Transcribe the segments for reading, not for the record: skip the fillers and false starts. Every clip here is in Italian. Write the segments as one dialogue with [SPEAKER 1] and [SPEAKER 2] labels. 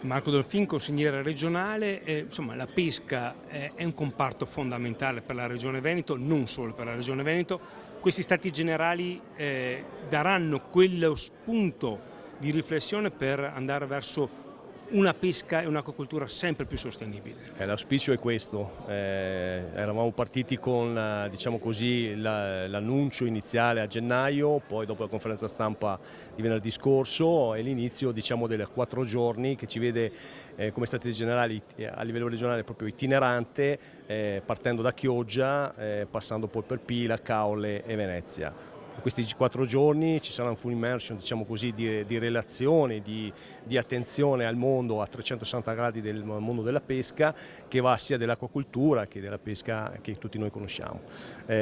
[SPEAKER 1] Marco Dolfin, consigliere regionale. Insomma, la pesca è un comparto fondamentale per la Regione Veneto, non solo per la Regione Veneto. Questi stati generali daranno quello spunto di riflessione per andare verso una pesca e un'acquacoltura sempre più sostenibili.
[SPEAKER 2] L'auspicio è questo, eravamo partiti con diciamo così, l'annuncio iniziale a gennaio, poi dopo la conferenza stampa di venerdì scorso e l'inizio diciamo, delle 4 giorni che ci vede come stati generali a livello regionale proprio itinerante, partendo da Chioggia, passando poi per Pila, Caole e Venezia. In questi 4 giorni ci sarà un full immersion diciamo così, di relazioni, di attenzione al mondo a 360 gradi del mondo della pesca, che va sia dell'acquacoltura che della pesca che tutti noi conosciamo.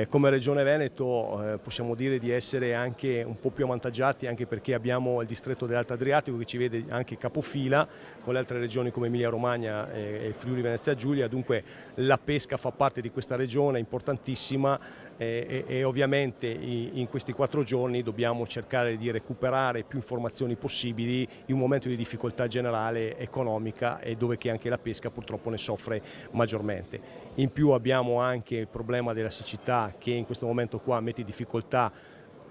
[SPEAKER 2] Come Regione Veneto possiamo dire di essere anche un po' più avvantaggiati, anche perché abbiamo il distretto dell'Alto Adriatico che ci vede anche capofila con le altre regioni come Emilia Romagna e Friuli Venezia Giulia, dunque la pesca fa parte di questa regione importantissima e ovviamente in questi 4 giorni dobbiamo cercare di recuperare più informazioni possibili in un momento di difficoltà generale economica e dove che anche la pesca purtroppo ne soffre maggiormente. In più abbiamo anche il problema della siccità che in questo momento qua mette in difficoltà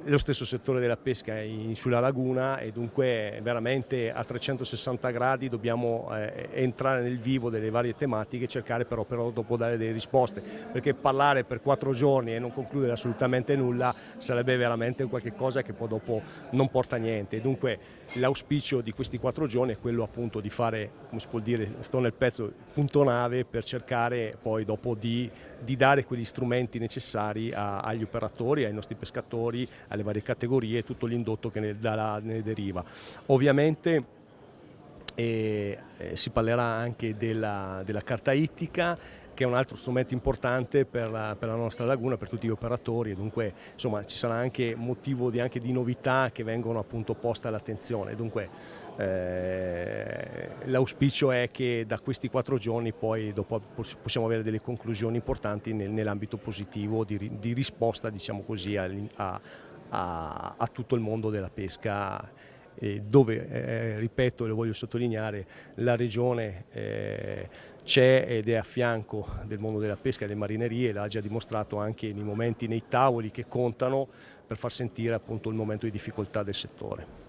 [SPEAKER 2] lo stesso settore della pesca sulla laguna e dunque veramente a 360 gradi dobbiamo entrare nel vivo delle varie tematiche e cercare però dopo dare delle risposte, perché parlare per 4 giorni e non concludere assolutamente nulla sarebbe veramente qualche cosa che poi dopo non porta a niente. Dunque l'auspicio di questi 4 giorni è quello appunto di fare, come si può dire, sto nel pezzo, punto nave per cercare poi dopo di dare quegli strumenti necessari agli operatori, ai nostri pescatori, alle varie categorie e tutto l'indotto che ne deriva. Ovviamente si parlerà anche della carta ittica, che è un altro strumento importante per la nostra laguna, per tutti gli operatori, e dunque insomma ci sarà anche motivo anche di novità che vengono appunto poste all'attenzione. Dunque l'auspicio è che da questi 4 giorni poi dopo possiamo avere delle conclusioni importanti nell'ambito positivo di risposta diciamo così a tutto il mondo della pesca, dove, ripeto e lo voglio sottolineare, la Regione c'è ed è a fianco del mondo della pesca e delle marinerie, l'ha già dimostrato anche nei momenti, nei tavoli che contano per far sentire appunto il momento di difficoltà del settore.